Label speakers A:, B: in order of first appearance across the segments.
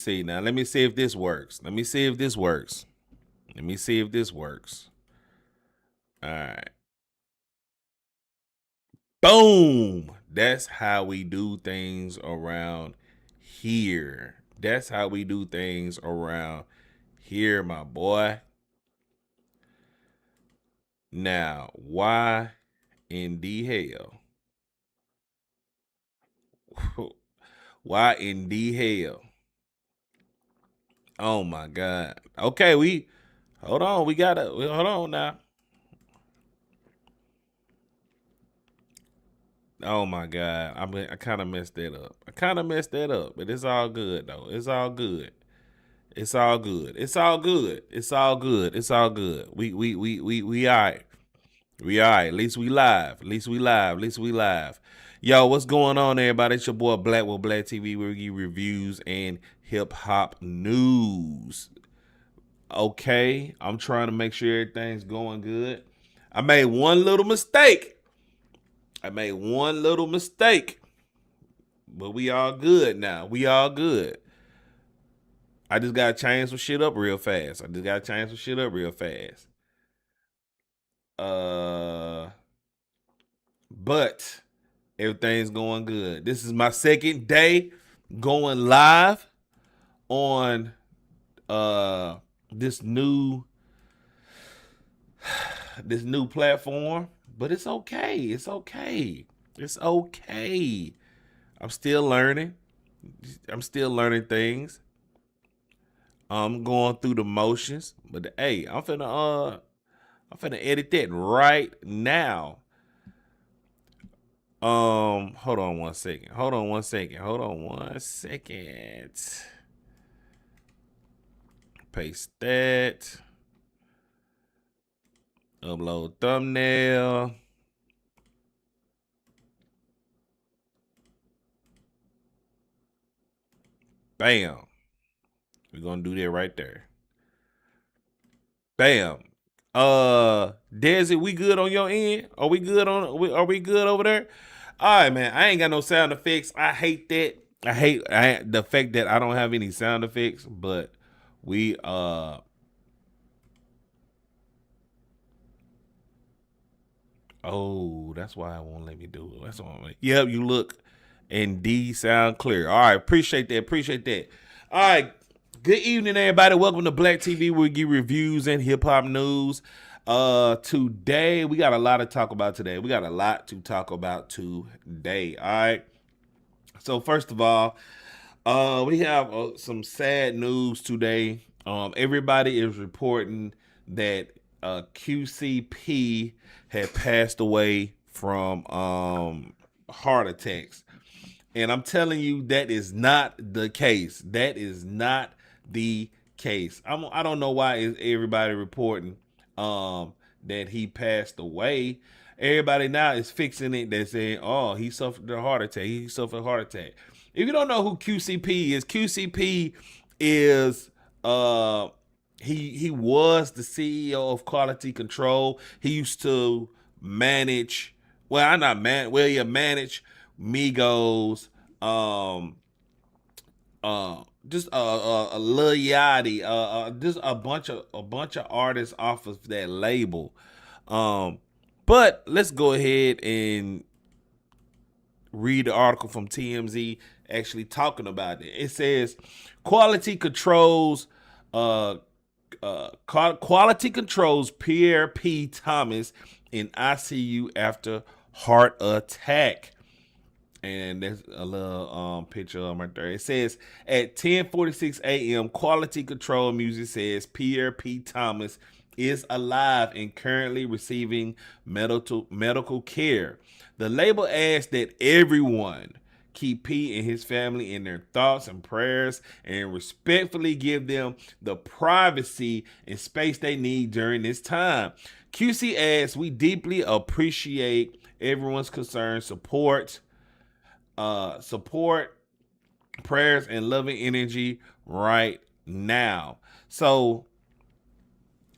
A: See now, let me see if this works. Let me see if this works. Let me see if this works. All right. Boom. That's how we do things around here. That's how we do things around here, my boy. Now, why in the hell? Why in the hell? Oh my God. Okay, we hold on. We gotta hold on now. Oh my God. I kind of messed that up. I kind of messed that up, but it's all good though. It's all good. It's all good. It's all good. It's all good. It's all good. We all right. We all right. At least we live. At least we live. At least we live. Yo, what's going on, everybody? It's your boy Black with Black TV, where we give reviews and hip hop news. Okay, I'm trying to make sure everything's going good. I made one little mistake. But we all good now. We all good. I just gotta change some shit up real fast. Uh, but everything's going good. This is my second day going live on uh this new this new platform, but it's okay. It's okay. It's okay. I'm still learning. I'm still learning things. I'm going through the motions, but hey, I'm finna edit that right now. Hold on one second. Hold on one second. Hold on one second. Paste that. Upload thumbnail. Bam. We're gonna do that right there. Bam. Desi, we good on your end? Are we good over there? All right, man. I ain't got no sound effects. I hate that. I hate the fact that I don't have any sound effects, but we oh, that's why I won't let me do it. That's why. Yep, you look and D sound clear. All right, appreciate that. Appreciate that. All right, good evening, everybody. Welcome to Black TV, where we give reviews and hip hop news. Today we got a lot to talk about. Today. All right. So first of all, we have some sad news today. Everybody is reporting that QCP had passed away from heart attacks. And I'm telling you, that is not the case. That is not the case. I don't know why is everybody reporting that he passed away. Everybody now is fixing it. They're saying, "Oh, he suffered a heart attack. He suffered a heart attack." If you don't know who QCP is he was the CEO of Quality Control. He used to manage, well, I'm not man, well, yeah, manage Migos, just a Lil Yachty, just a bunch of artists off of that label. Um, but let's go ahead and read the article from TMZ actually talking about it. It says quality controls uh quality controls Pierre P. Thomas in ICU after heart attack. And there's a little picture of him right there. It says at 10:46 a.m. Quality Control Music says Pierre P. Thomas is alive and currently receiving medical care. The label asks that everyone keep P and his family in their thoughts and prayers and respectfully give them the privacy and space they need during this time. QC adds, we deeply appreciate everyone's concern, support, prayers, and loving energy right now. So,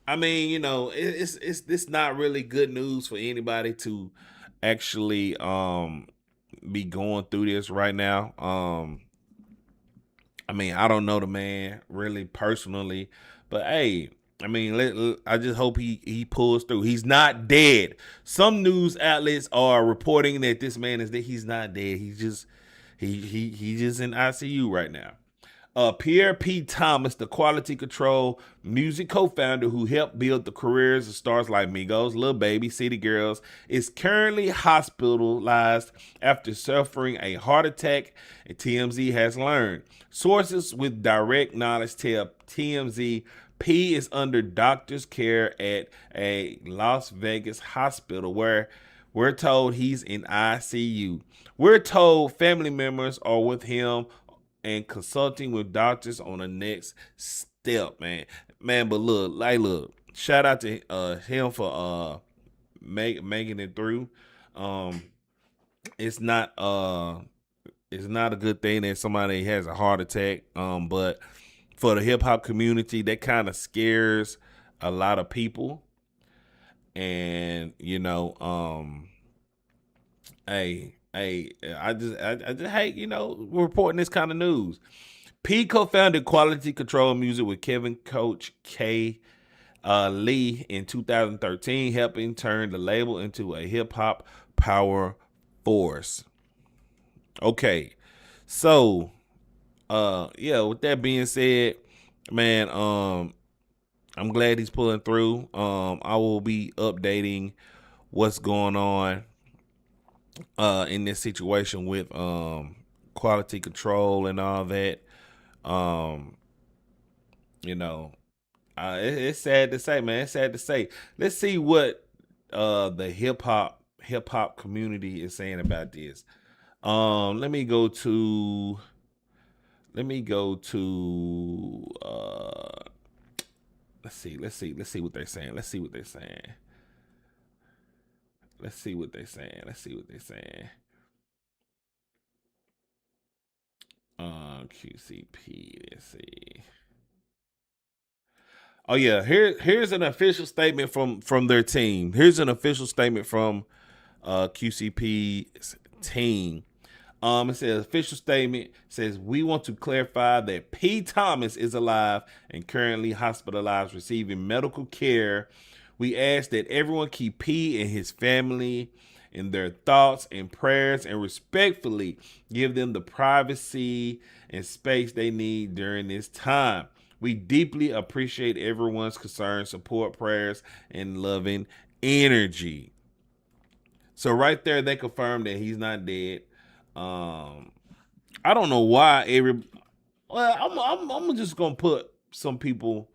A: I mean, it's not really good news for anybody to actually be going through this right now. I mean, I don't know the man really personally, but hey, I mean, I just hope he pulls through. He's not dead. Some news outlets are reporting that this man is dead. He's not dead. He's just he just in ICU right now. Pierre P. Thomas, the quality control music co-founder who helped build the careers of stars like Migos, Lil Baby, City Girls, is currently hospitalized after suffering a heart attack, and TMZ has learned. Sources with direct knowledge tell TMZ P is under doctor's care at a Las Vegas hospital where we're told he's in ICU. We're told family members are with him and consulting with doctors on the next step, man. Man, but look, shout out to him for making it through. Um, it's not it's not a good thing that somebody has a heart attack. But for the hip hop community, that kind of scares a lot of people. And I just hate reporting this kind of news. P co-founded Quality Control Music with Kevin Coach K. Lee in 2013, helping turn the label into a hip hop power force. Okay, so yeah. With that being said, man, I'm glad he's pulling through. I will be updating what's going on in this situation with quality control and all that. Um, you know, it's sad to say, man. It's sad to say. Let's see what the hip hop community is saying about this. Let me go to let's see what they're saying. QCP. Let's see. Oh yeah, here's an official statement from their team. Here's an official statement from QCP's team. It says official statement says we want to clarify that P. Thomas is alive and currently hospitalized, receiving medical care. We ask that everyone keep P and his family in their thoughts and prayers, and respectfully give them the privacy and space they need during this time. We deeply appreciate everyone's concern, support, prayers, and loving energy. So right there, they confirmed that he's not dead. I don't know why Well, I'm just gonna put some people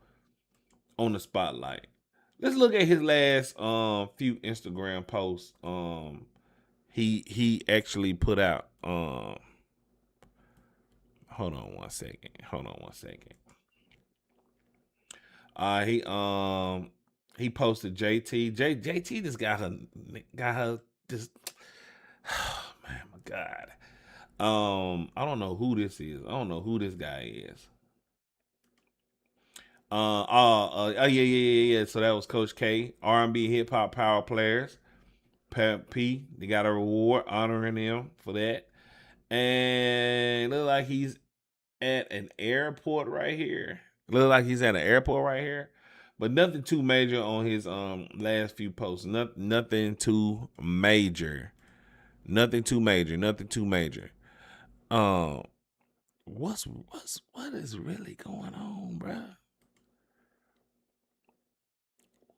A: on the spotlight. Let's look at his last few Instagram posts. He actually put out. Hold on one second. He posted JT. JT just got her just. Oh, man, my God. I don't know who this is. I don't know who this guy is. Yeah. So that was Coach K, R&B hip hop power players. P, they got a reward honoring him for that, and look like he's at an airport right here. But nothing too major on his last few posts. Nothing too major. Nothing too major. Um, what is really going on, bruh?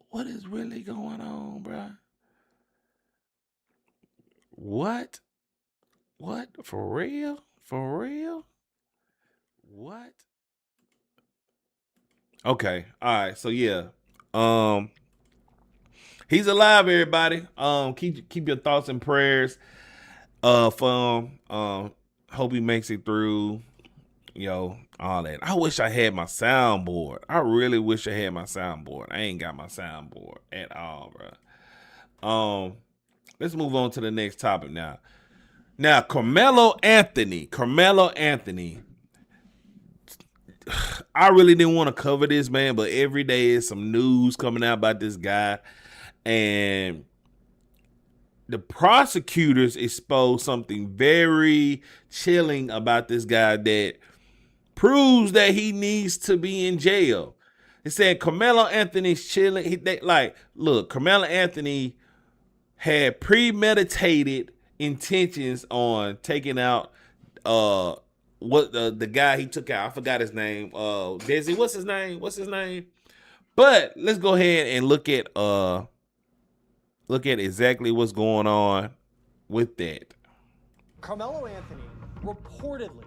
A: What is really going on, bruh? What? What? For real? For real? What? Okay. All right. So yeah. Um he's alive, everybody. Keep your thoughts and prayers for him. Hope he makes it through. All that. I wish I had my soundboard. I really wish I had my soundboard. I ain't got my soundboard at all, bro. Let's move on to the next topic now. Now, Carmelo Anthony. I really didn't want to cover this, man, but every day is some news coming out about this guy. And the prosecutors exposed something very chilling about this guy that proves that he needs to be in jail. It said Carmelo Anthony's chilling. Look, Carmelo Anthony had premeditated intentions on taking out the guy he took out. I forgot his name. Desi, what's his name? But let's go ahead and look at exactly what's going on with that.
B: Carmelo Anthony reportedly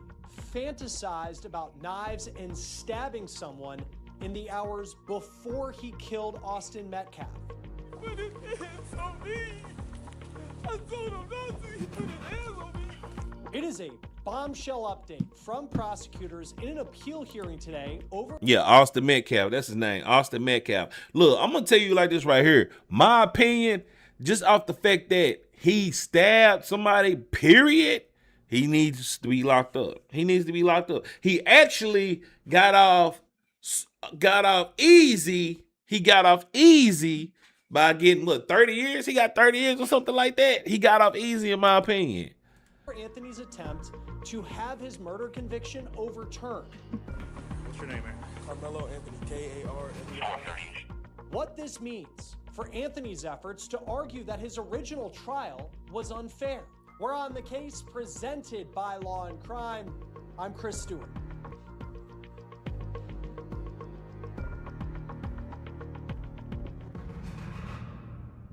B: fantasized about knives and stabbing someone in the hours before he killed Austin Metcalf.
C: Put his hands on me. I told him not to. He put his hands on me.
B: It is a bombshell update from prosecutors in an appeal hearing today over...
A: Yeah, Austin Metcalf. That's his name, Austin Metcalf. Look, I'm going to tell you like this right here. My opinion, just off the fact that he stabbed somebody, period, he needs to be locked up. He actually got off easy. He got off easy by getting, 30 years? He got 30 years or something like that. He got off easy, in my opinion.
B: Anthony's attempt to have his murder conviction overturned.
C: What's your name, man?
D: Carmelo Anthony, K-A-R-M-E-L-O.
B: What this means for Anthony's efforts to argue that his original trial was unfair. We're on the case presented by Law and Crime. I'm Chris Stewart.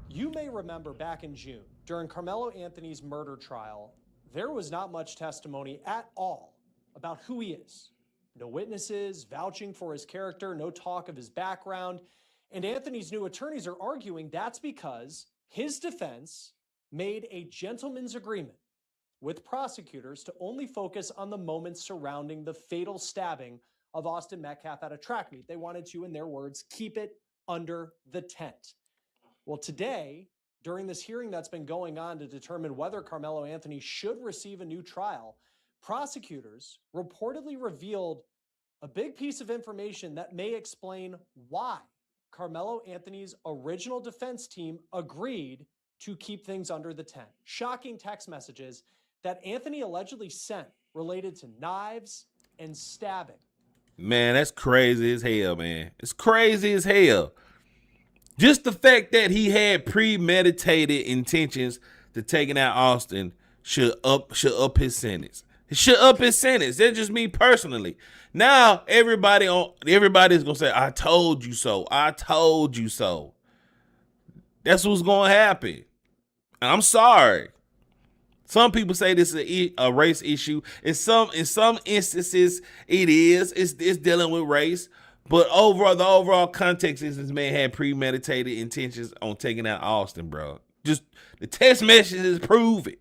B: You may remember back in June, during Carmelo Anthony's murder trial, there was not much testimony at all about who he is. No witnesses vouching for his character, no talk of his background. And Anthony's new attorneys are arguing that's because his defense made a gentleman's agreement with prosecutors to only focus on the moments surrounding the fatal stabbing of Austin Metcalf at a track meet. They wanted to, in their words, keep it under the tent. Well, today, during this hearing that's been going on to determine whether Carmelo Anthony should receive a new trial, prosecutors reportedly revealed a big piece of information that may explain why Carmelo Anthony's original defense team agreed to keep things under the tent. Shocking text messages that Anthony allegedly sent related to knives and stabbing.
A: Man, that's crazy as hell, man. It's crazy as hell. Just the fact that he had premeditated intentions to taking out Austin should up his sentence. It should up his sentence. That's just me personally. Now everybody's gonna say, "I told you so. I told you so." That's what's gonna happen. And I'm sorry. Some people say this is a race issue. In some instances, it is. It's dealing with race. But the overall context is this man had premeditated intentions on taking out Austin, bro. Just the text messages prove it.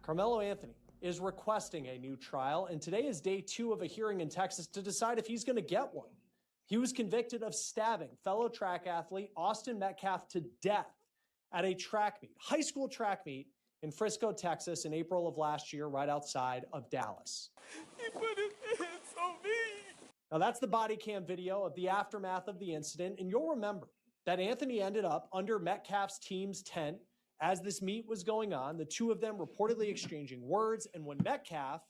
B: Carmelo Anthony is requesting a new trial, and today is day 2 of a hearing in Texas to decide if he's going to get one. He was convicted of stabbing fellow track athlete Austin Metcalf to death at a track meet, high school track meet in Frisco, Texas in April of last year, right outside of Dallas.
C: He put his hands on me.
B: Now, that's the body cam video of the aftermath of the incident, and you'll remember that Anthony ended up under Metcalf's team's tent as this meet was going on, the two of them reportedly exchanging words, and when Metcalf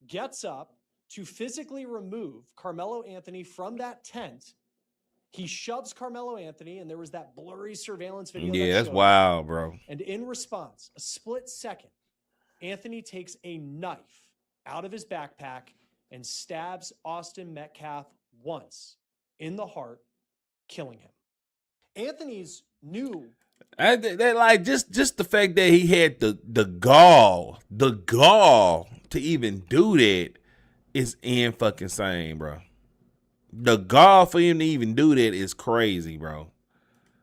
B: gets up to physically remove Carmelo Anthony from that tent, he shoves Carmelo Anthony, and there was that blurry surveillance video.
A: Yeah, that's wild, bro.
B: And in response, a split second, Anthony takes a knife out of his backpack and stabs Austin Metcalf once in the heart, killing him. Anthony's new...
A: just the fact that he had the gall to even do that is insane, bro. The gall for him to even do that is crazy, bro.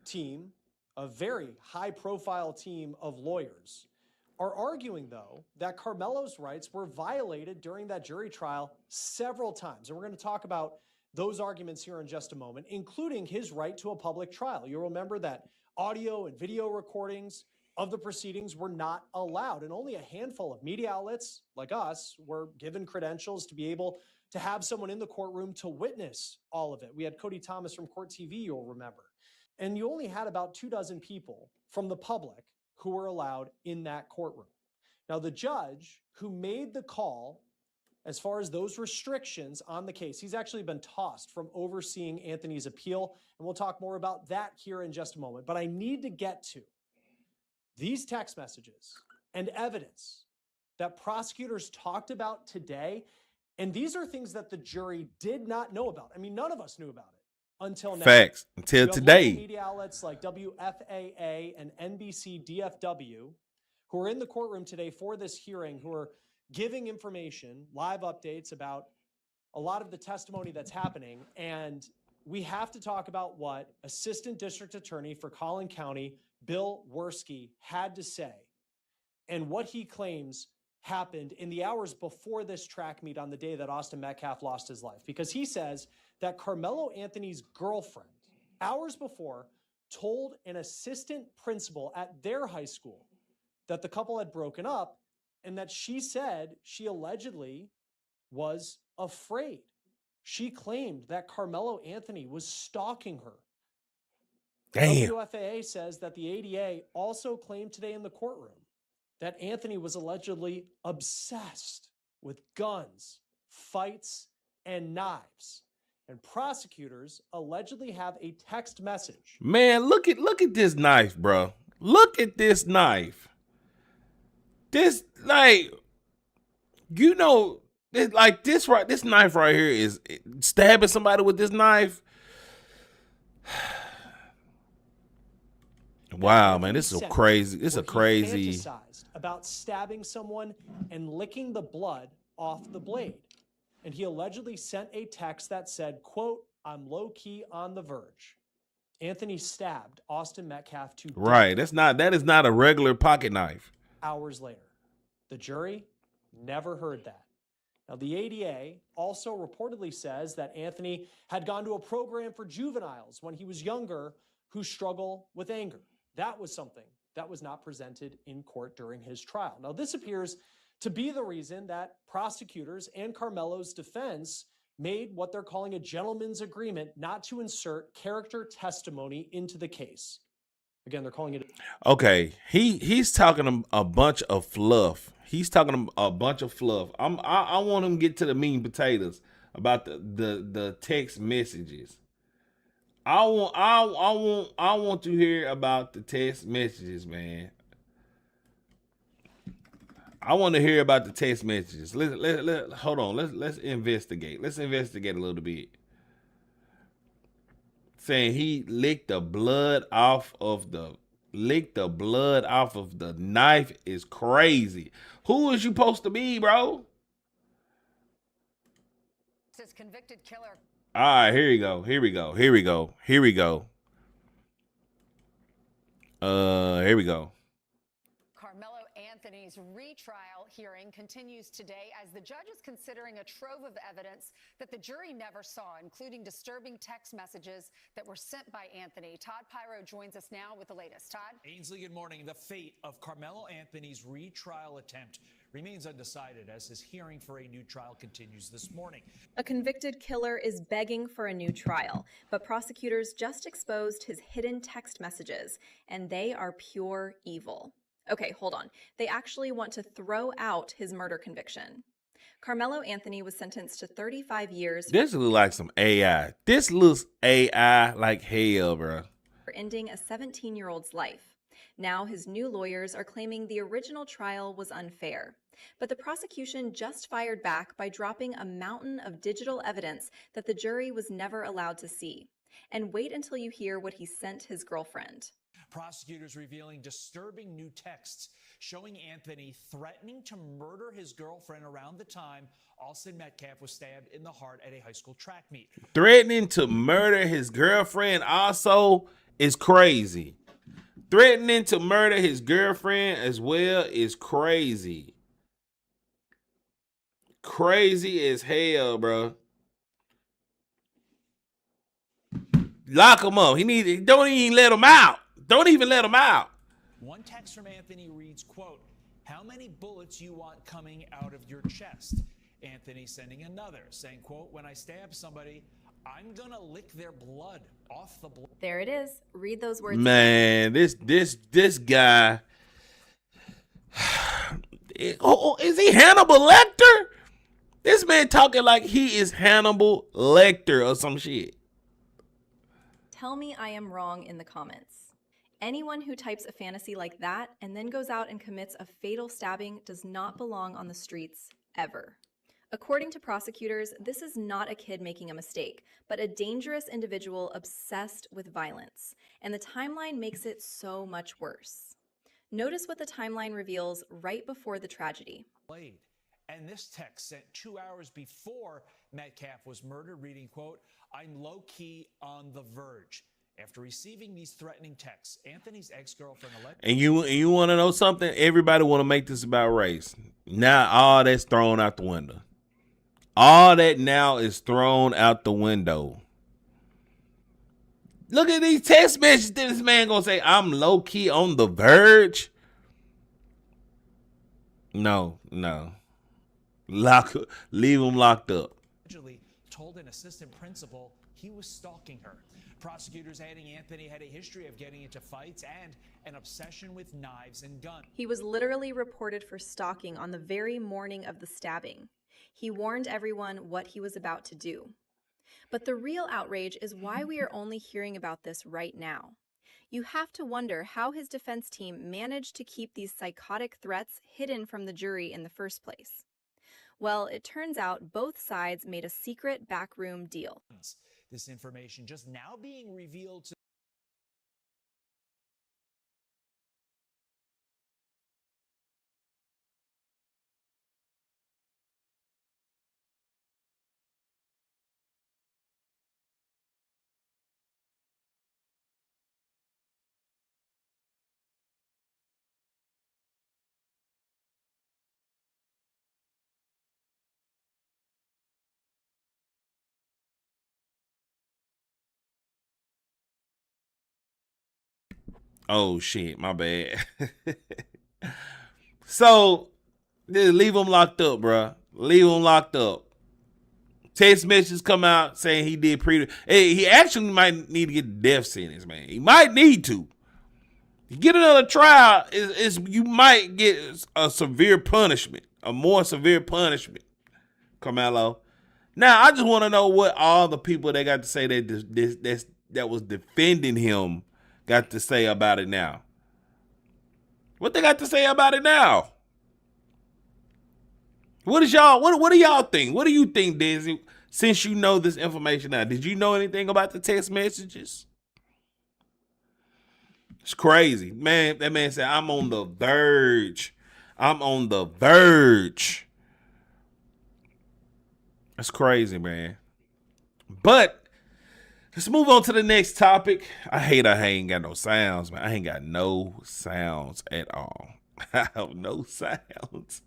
B: Team, a very high-profile team of lawyers, are arguing, though, that Carmelo's rights were violated during that jury trial several times. And we're going to talk about those arguments here in just a moment, including his right to a public trial. You'll remember that audio and video recordings of the proceedings were not allowed, and only a handful of media outlets like us were given credentials to be able to have someone in the courtroom to witness all of it. We had Cody Thomas from Court TV, you'll remember. And you only had about 24 people from the public who were allowed in that courtroom. Now, the judge who made the call as far as those restrictions on the case. He's actually been tossed from overseeing Anthony's appeal, and we'll talk more about that here in just a moment. But I need to get to these text messages and evidence that prosecutors talked about today. And these are things that the jury did not know about. I mean, none of us knew about it until now.
A: Facts. Until today.
B: Media outlets like WFAA and NBC DFW, who are in the courtroom today for this hearing, who are giving information, live updates about a lot of the testimony that's happening. And we have to talk about what Assistant District Attorney for Collin County, Bill Werski, had to say and what he claims happened in the hours before this track meet on the day that Austin Metcalf lost his life. Because he says that Carmelo Anthony's girlfriend, hours before, told an assistant principal at their high school that the couple had broken up, and that she said she allegedly was afraid. She claimed that Carmelo Anthony was stalking her.
A: Damn.
B: WFAA says that the ADA also claimed today in the courtroom that Anthony was allegedly obsessed with guns, fights, and knives. And prosecutors allegedly have a text message.
A: Man, look at this knife, bro. Look at this knife. This, like, you know, this knife right here is stabbing somebody with this knife. Wow, man, this is crazy. This is a crazy.
B: Fantasized about stabbing someone and licking the blood off the blade. And he allegedly sent a text that said, quote, "I'm low-key on the verge." Anthony stabbed Austin Metcalf to death.
A: Right. That is not a regular pocket knife.
B: Hours later. The jury never heard that. Now, the ADA also reportedly says that Anthony had gone to a program for juveniles when he was younger who struggle with anger. That was something that was not presented in court during his trial. Now, this appears to be the reason that prosecutors and Carmelo's defense made what they're calling a gentleman's agreement not to insert character testimony into the case. Again, they're calling it.
A: Okay, he's talking a bunch of fluff. He's talking a bunch of fluff. I want him to get to the meat and potatoes about the text messages. I want to hear about the text messages, man. I want to hear about the text messages. Hold on. Let's investigate. Let's investigate a little bit. Saying he licked the blood off of the knife is crazy. Who is you supposed to be, bro?
E: This convicted killer.
A: All right, here we go. Here we go.
E: Carmelo Anthony's retrial hearing continues today as the judge is considering a trove of evidence that the jury never saw, including disturbing text messages that were sent by Anthony. Todd Pyro joins us now with the latest. Todd?
F: Ainsley, good morning. The fate of Carmelo Anthony's retrial attempt remains undecided as his hearing for a new trial continues this morning.
G: A convicted killer is begging for a new trial, but prosecutors just exposed his hidden text messages, and they are pure evil. Okay, hold on. They actually want to throw out his murder conviction. Carmelo Anthony was sentenced to 35 years.
A: This looks like some AI. This looks AI like hell, bro.
G: For ending a 17-year-old's life. Now his new lawyers are claiming the original trial was unfair. But the prosecution just fired back by dropping a mountain of digital evidence that the jury was never allowed to see. And wait until you hear what he sent his girlfriend.
F: Prosecutors revealing disturbing new texts showing Anthony threatening to murder his girlfriend around the time Austin Metcalf was stabbed in the heart at a high school track meet.
A: Threatening to murder his girlfriend also is crazy. Threatening to murder his girlfriend as well is crazy. Crazy as hell, bro. Lock him up. Don't even let him out. Don't even let him out.
F: One text from Anthony reads, quote, "How many bullets you want coming out of your chest?" Anthony sending another saying, quote, "When I stab somebody, I'm gonna lick their blood off the blood."
G: There it is. Read those words.
A: Man, this guy. Is he Hannibal Lecter? This man talking like he is Hannibal Lecter or some shit.
G: Tell me I am wrong in the comments. Anyone who types a fantasy like that and then goes out and commits a fatal stabbing does not belong on the streets ever. According to prosecutors, this is not a kid making a mistake, but a dangerous individual obsessed with violence, and the timeline makes it so much worse. Notice what the timeline reveals right before the tragedy.
F: And this text sent 2 hours before Metcalf was murdered, reading, quote, "I'm low-key on the verge." After receiving these threatening texts, Anthony's ex-girlfriend alleged...
A: And you want to know something? Everybody want to make this about race. Now all that's thrown out the window. All that now is thrown out the window. Look at these text messages that this man gonna say, I'm low-key on the verge. No. Leave him locked up.
F: Allegedly told an assistant principal he was stalking her. Prosecutors adding Anthony had a history of getting into fights and an obsession with knives and guns.
G: He was literally reported for stalking on the very morning of the stabbing. He warned everyone what he was about to do. But the real outrage is why we are only hearing about this right now. You have to wonder how his defense team managed to keep these psychotic threats hidden from the jury in the first place. Well, it turns out both sides made a secret backroom deal.
F: This information just now being revealed to...
A: Oh shit, my bad. So, leave him locked up, bruh. Leave him locked up. Text messages come out saying he did Hey, he actually might need to get the death sentence, man. He might need to. You get another trial, you might get a severe punishment, a more severe punishment, Carmelo. Now, I just want to know what all the people that got to say that was defending him got to say about it now. What they got to say about it now? What do y'all think? What do you think, Desi? Since you know this information now, did you know anything about the text messages? It's crazy. Man, that man said, I'm on the verge. I'm on the verge. That's crazy, man. But let's move on to the next topic. I ain't got no sounds, man. I ain't got no sounds at all. I have no sounds.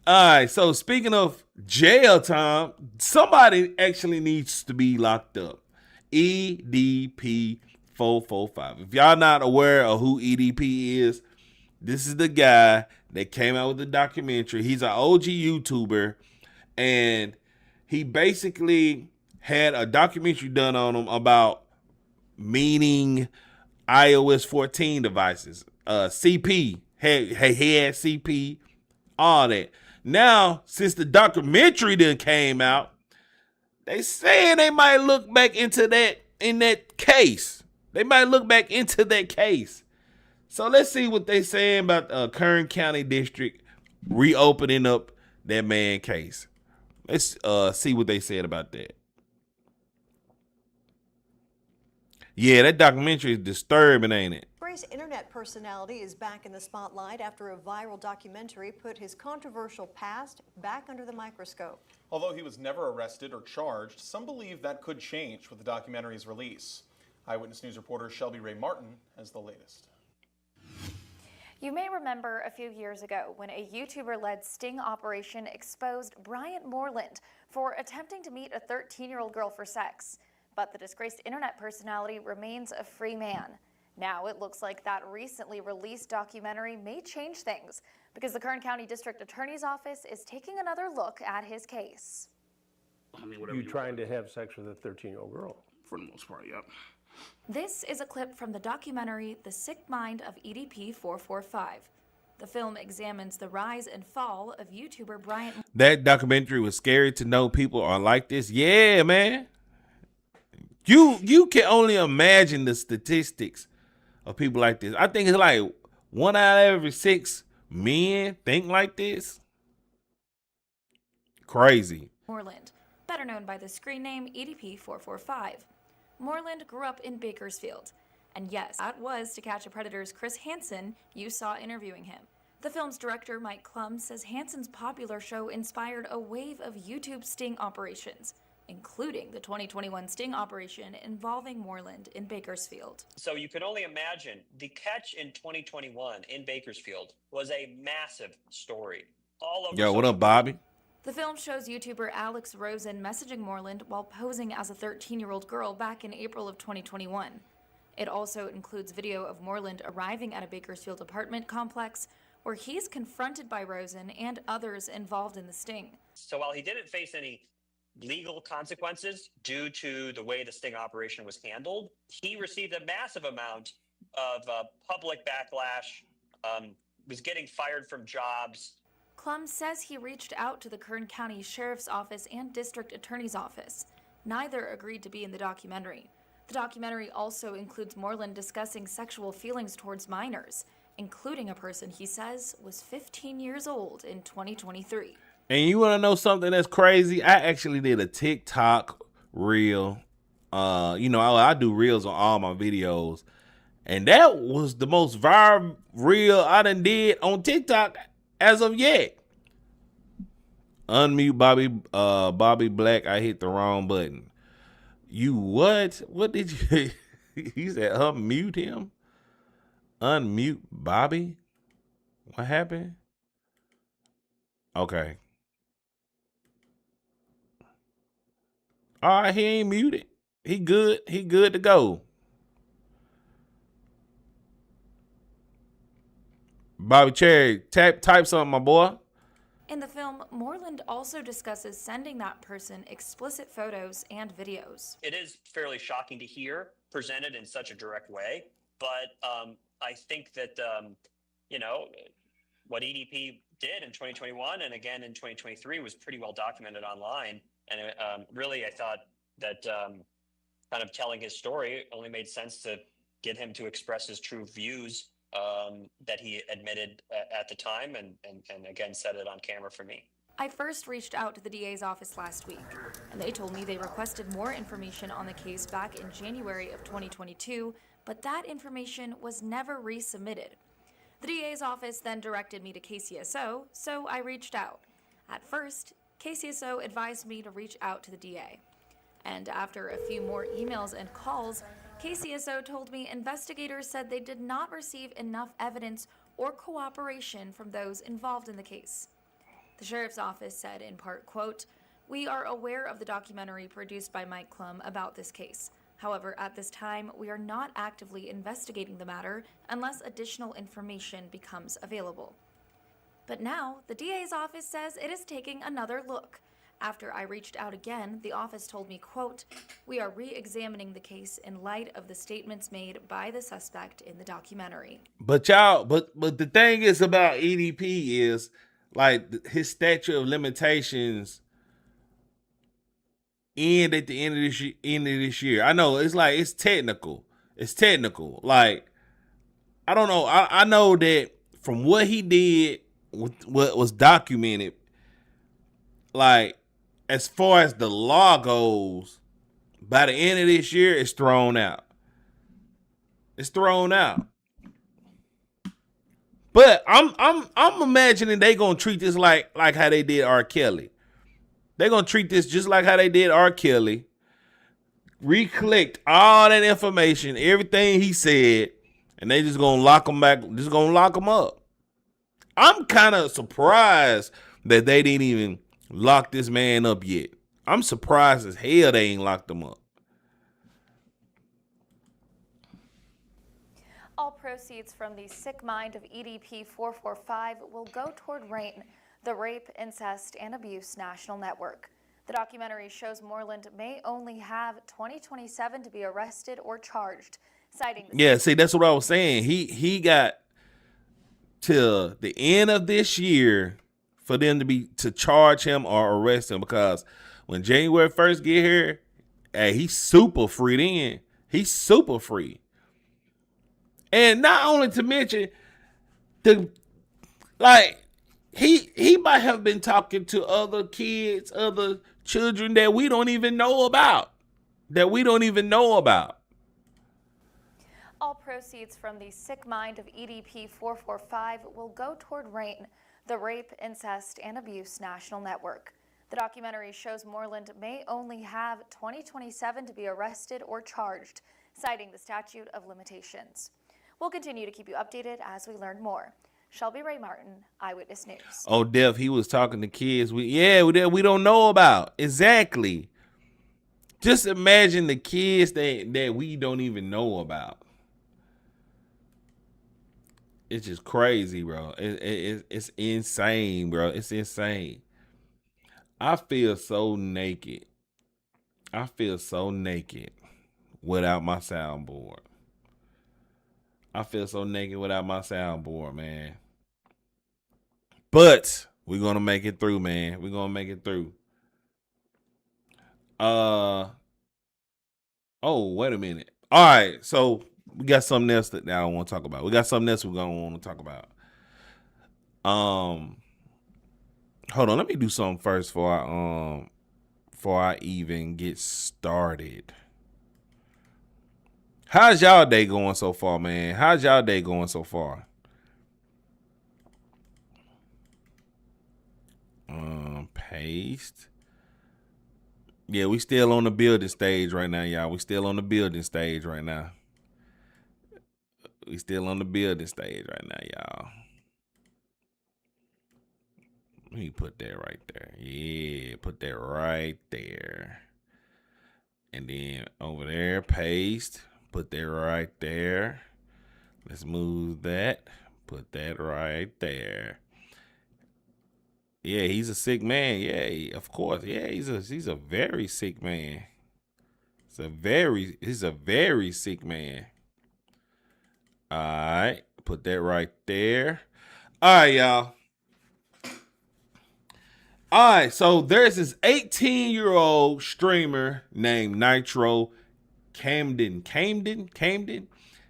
A: All right, so speaking of jail time, somebody actually needs to be locked up. EDP 445. If y'all not aware of who EDP is, this is the guy that came out with the documentary. He's an OG YouTuber, and he basically had a documentary done on him about meaning iOS 14 devices. CP, he had CP, all that. Now, since the documentary done came out, they saying they might look back into that in that case. They might look back into that case. So let's see what they saying about Kern County District reopening up that man case. Let's see what they said about that. Yeah, that documentary is disturbing, ain't it?
H: Gray's internet personality is back in the spotlight after a viral documentary put his controversial past back under the microscope.
I: Although he was never arrested or charged, some believe that could change with the documentary's release. Eyewitness News reporter Shelby Ray Martin has the latest.
J: You may remember a few years ago when a YouTuber-led sting operation exposed Bryant Moreland for attempting to meet a 13-year-old girl for sex. But the disgraced internet personality remains a free man. Now it looks like that recently released documentary may change things because the Kern County District Attorney's Office is taking another look at his case.
K: I mean, you trying to have sex with a 13-year-old girl?
L: For the most part, yep.
J: This is a clip from the documentary The Sick Mind of EDP 445. The film examines the rise and fall of YouTuber Bryant.
A: That documentary was scary to know people are like this. Yeah, man. You can only imagine the statistics of people like this. I think it's like 1 out of every 6 men think like this. Crazy.
J: Moreland, better known by the screen name EDP-445. Moreland grew up in Bakersfield. And yes, that was To Catch a Predator's Chris Hansen you saw interviewing him. The film's director, Mike Klum, says Hansen's popular show inspired a wave of YouTube sting operations, including the 2021 sting operation involving Moreland in Bakersfield.
L: So you can only imagine the catch in 2021 in Bakersfield was a massive story. All over.
A: Yo, what up, Bobby?
J: The film shows YouTuber Alex Rosen messaging Moreland while posing as a 13-year-old girl back in April of 2021. It also includes video of Moreland arriving at a Bakersfield apartment complex where he's confronted by Rosen and others involved in the sting.
L: So while he didn't face any legal consequences due to the way the sting operation was handled, he received a massive amount of public backlash, was getting fired from jobs.
J: Klum says he reached out to the Kern County Sheriff's Office and District Attorney's Office. Neither agreed to be in the documentary. The documentary also includes Moreland discussing sexual feelings towards minors, including a person he says was 15 years old in 2023.
A: And you want to know something that's crazy? I actually did a TikTok reel. I do reels on all my videos. And that was the most viral reel I done did on TikTok as of yet. Unmute Bobby Black. I hit the wrong button. You what? What did you? He said unmute him. Unmute Bobby. What happened? Okay. All right, he ain't muted. He good. He good to go. Bobby Cherry, type something, my boy.
J: In the film, Moreland also discusses sending that person explicit photos and videos.
L: It is fairly shocking to hear presented in such a direct way, but I think that, what EDP did in 2021 and again in 2023 was pretty well documented online. And really, I thought that kind of telling his story only made sense to get him to express his true views that he admitted at the time and again said it on camera for me.
J: I first reached out to the DA's office last week, and they told me they requested more information on the case back in January of 2022, but that information was never resubmitted. The DA's office then directed me to KCSO, so I reached out. At first, KCSO advised me to reach out to the DA. And after a few more emails and calls, KCSO told me investigators said they did not receive enough evidence or cooperation from those involved in the case. The sheriff's office said in part, quote, "We are aware of the documentary produced by Mike Klum about this case. However, at this time, we are not actively investigating the matter unless additional information becomes available." But now, the DA's office says it is taking another look. After I reached out again, the office told me, quote, "We are re-examining the case in light of the statements made by the suspect in the documentary."
A: But the thing is about EDP is like his statute of limitations end at the end of this year. I know it's technical. It's technical. Like, I don't know. I know that from what he did, what was documented, like, as far as the law goes, by the end of this year, it's thrown out. It's thrown out. But I'm imagining they gonna treat this like how they did R. Kelly. They're gonna treat this just like how they did R. Kelly. Recollect all that information, everything he said, and they just gonna lock him back. Just gonna lock him up. I'm kind of surprised that they didn't even lock this man up yet. I'm surprised as hell they ain't locked him up.
J: All proceeds from the sick mind of EDP-445 will go toward RAIN, the Rape, Incest, and Abuse National Network. The documentary shows Moreland may only have 2027 to be arrested or charged, citing the
A: see, that's what I was saying. He got till the end of this year for them to charge him or arrest him, because when January 1st get here, hey, he's super free then. He's super free. And not only to mention he might have been talking to other kids, other children that we don't even know about.
J: All proceeds from the Sick Mind of EDP 445 will go toward RAIN, the Rape, Incest, and Abuse National Network. The documentary shows Moreland may only have 2027 to be arrested or charged, citing the statute of limitations. We'll continue to keep you updated as we learn more. Shelby Ray Martin, Eyewitness News.
A: Oh, Def, he was talking to kids we don't know about. Exactly. Just imagine the kids that we don't even know about. It's just crazy, bro. It's insane, bro. It's insane. I feel so naked. Without my soundboard. Man. But we're gonna make it through, man. Oh, wait a minute. All right, so we got something else that I don't want to talk about. We're gonna want to talk about. Hold on, let me do something first before I even get started. How's y'all day going so far, man? Paste. Yeah, we still on the building stage right now, y'all. Let me put that right there. Yeah, put that right there. And then over there, paste. Put that right there. Let's move that. Put that right there. Yeah, he's a sick man. Yeah, of course. Yeah, he's a very sick man. He's a very sick man. All right, put that right there. All right, y'all. All right, so there's this 18-year-old streamer named Nitro Camden.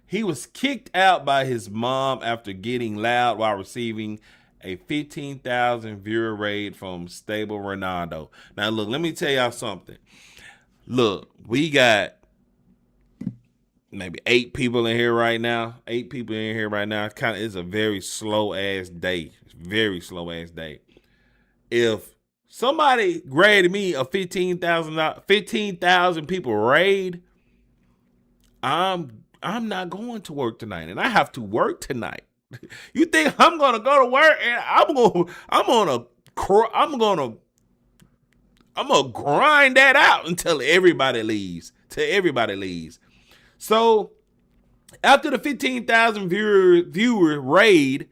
A: He was kicked out by his mom after getting loud while receiving a 15,000 viewer raid from Stable Ronaldo. Now, look, let me tell y'all something. Look, we got maybe 8 people in here right now. It's a very slow ass day. If somebody graded me a 15,000 people raid, I'm not going to work tonight, and I have to work tonight. You think I'm gonna go to work and I'm gonna grind that out until everybody leaves. So after the 15,000 viewer raid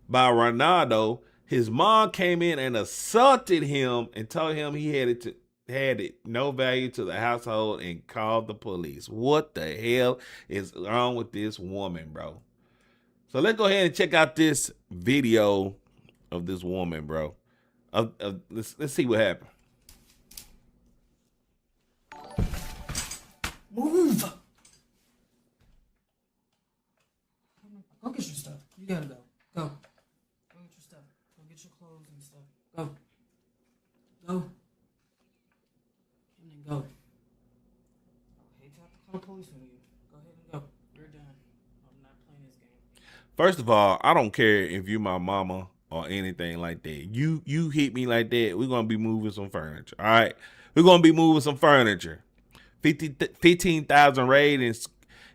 A: by Ronaldo, his mom came in and assaulted him and told him he had no value to the household and called the police. What the hell is wrong with this woman, bro? So let's go ahead and check out this video of this woman, bro. Let's see what happened.
M: Move. Go get your stuff. You gotta go. Go. Go get your stuff. Go get your clothes and stuff. Go. Go. And then go. I hate to have to call the police on you. Go ahead and go. You're done. I'm not playing this game.
A: First of all, I don't care if you're my mama or anything like that. You hit me like that, we're gonna be moving some furniture. All right, we're gonna be moving some furniture. 15,000 raid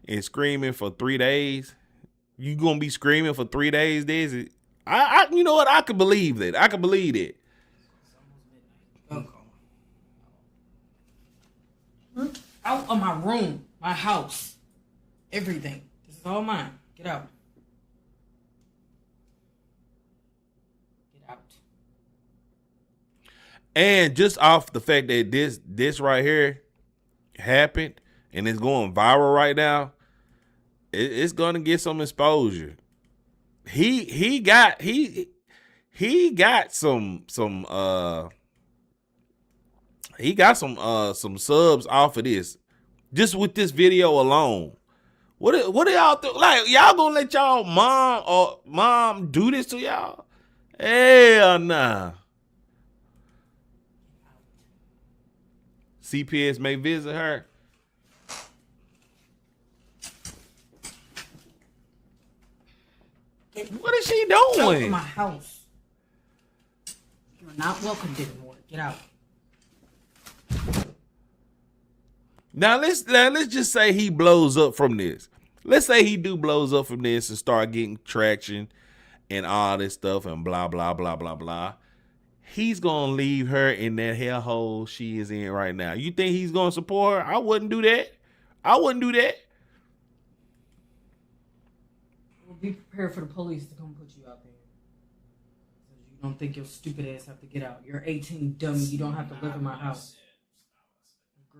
A: and screaming for 3 days. You gonna be screaming for 3 days? I you know what? I could believe that.
M: Out of my room, my house, everything. This is all mine. Get out. Get out.
A: And just off the fact that this right here happened and it's going viral right now, it's going to get some exposure. he got some subs off of this just with this video alone. What are y'all like? Y'all gonna let y'all mom do this to y'all? Hell nah. CPS may visit her. What is she
M: Out of
A: doing?
M: my house. You're not welcome anymore. Get out.
A: Now let's just say he blows up from this. Let's say he blows up from this and start getting traction and all this stuff and blah blah blah blah blah. He's gonna leave her in that hellhole she is in right now. You think he's gonna support her? I wouldn't do that. Well,
M: be prepared for the police to come put you out there. You don't think your stupid ass have to get out. You're 18, dummy. You don't have to live in my house.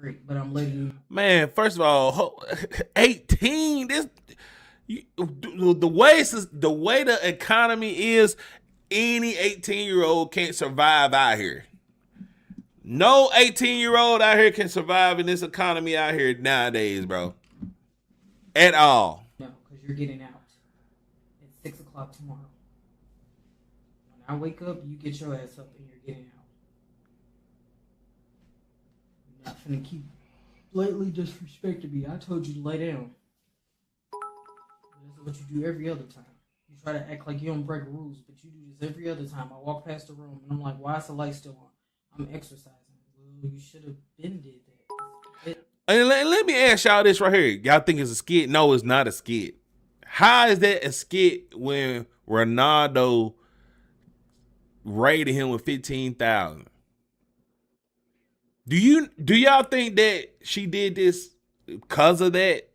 M: Great, but I'm letting you.
A: Man, first of all, 18. The way the economy is, any 18-year-old can't survive out here. No 18-year-old out here can survive in this economy out here nowadays, bro. At all.
M: No, because you're getting out at 6 o'clock tomorrow. When I wake up, you get your ass up and you're getting out. You're not finna keep blatantly disrespecting me. I told you to lay down. This is what you do every other time. You try to act like you don't break rules, but you do this every other time. I walk past the room and I'm like, why is the light still on? I'm exercising. Well, you should have been did that.
A: And let me ask y'all this right here. Y'all think it's a skit? No, it's not a skit. How is that a skit when Ronaldo rated him with 15,000? Do y'all think that she did this because of that?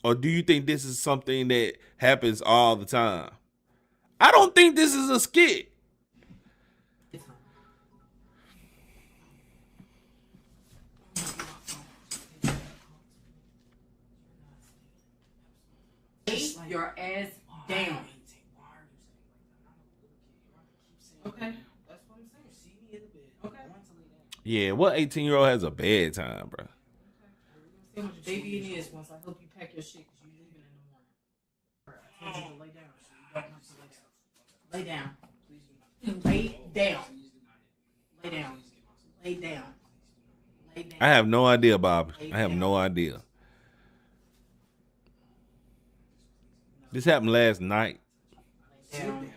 A: Or do you think this is something that happens all the time? I don't think this is a skit.
M: Lay your ass down. Okay, that's what I'm saying. See me in the bed. Okay.
A: Yeah, what 18-year-old has a bedtime, bro?
M: See how much baby it is once I help you pack your shit because you're leaving in the morning. I told you to lay down, so you don't have to lay down. Lay down. Lay down. Lay down. Lay down.
A: I have no idea, Bob. I have no idea. This happened last night.
M: Lay down.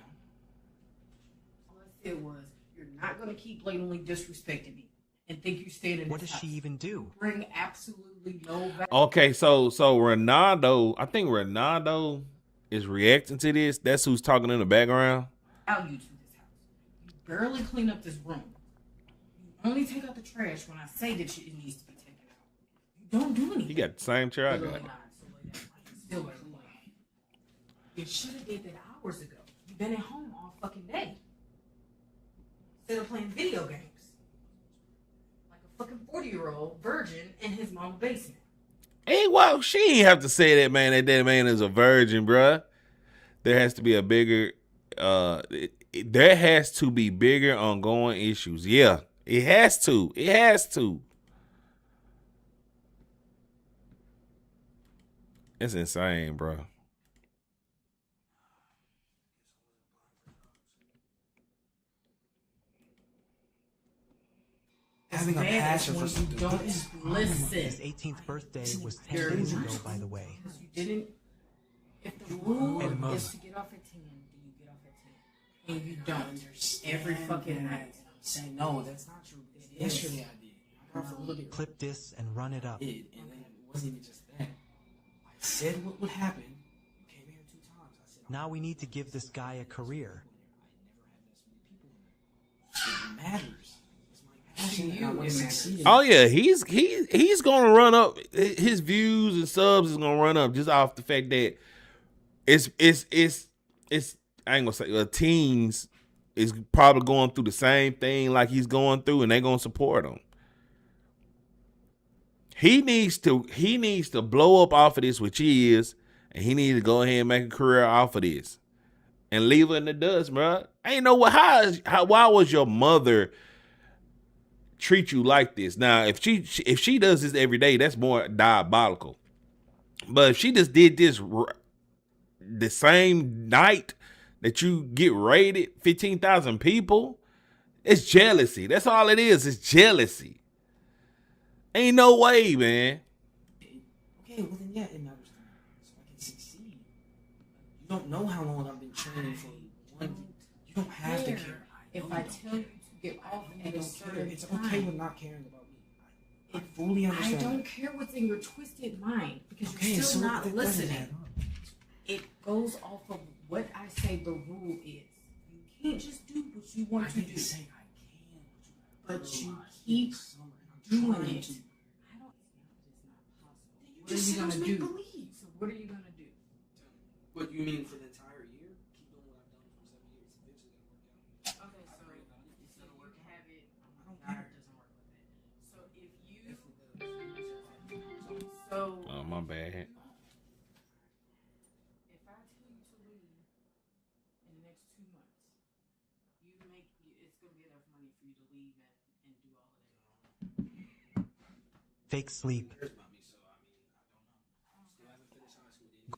M: All I said was, you're not going to keep blatantly disrespecting me and think you stand in this house. What does she even do? Bring absolutely no value.
A: Okay, so Ronaldo, I think Ronaldo is reacting to this. That's who's talking in the background.
M: Value to this house. You barely clean up this room. You only take out the trash when I say that it needs to be taken out. You don't do anything.
A: You got the same chair I got.
M: Still clean. You should have did that hours ago. You've been at home all fucking day. Instead of playing video games. Like a fucking 40-year-old virgin in his mom's basement.
A: Hey, well, she ain't have to say that man is a virgin, bruh. There has to be a bigger there has to be bigger ongoing issues. Yeah, it has to. It has to. It's insane, bro.
N: Having a passion for something.
M: Don't listen.
N: His 18th birthday was 10 days ago, by the way.
M: You didn't. If the rule is to get off at 10, then you get off at 10. And you don't. Every fucking night. I'm saying, no, that's not true. Yesterday I did.
N: Clip this and run it up.
O: And then it wasn't even just that. I said what would happen. You came here 2 times. I said,
N: Now we need to give this guy a career.
O: it matters.
A: Oh yeah, he's gonna run up. His views and subs is gonna run up just off the fact that it's I ain't gonna say teens is probably going through the same thing like he's going through, and they gonna support him. He needs to blow up off of this, which he is, and he needs to go ahead and make a career off of this. and leave her in the dust, bro. Ain't no way. Why was your mother treat you like this? Now, if she does this every day, that's more diabolical. But if she just did this the same night that you get raided, 15,000 people, it's jealousy. That's all it is. It's jealousy. Ain't no way, man.
O: Okay, well then yeah, it matters to me, so I can succeed. You don't know how long I've been training for one. You don't have to care.
M: If I tell you to get off at a certain
O: It's
M: time,
O: okay with not caring about me. I fully understand.
M: I don't care what's in your twisted mind because
O: Okay,
M: you're still
O: so
M: not
O: that doesn't
M: listening.
O: add up.
M: It goes off of what I say the rule is. You can't just do what you want to do.
O: Say I can,
M: But you keep doing it. What are you gonna do? So what are you gonna do?
O: What you mean for the entire year? Keep doing what I've done for 7 years. Eventually gonna work out.
M: Okay, so it's gonna work. Have it. I don't care. It doesn't work like that. So if you, so
A: Oh, my bad.
M: if I tell you to leave in the next 2 months, it's gonna be enough money for you to leave and do all of that.
N: Fake sleep.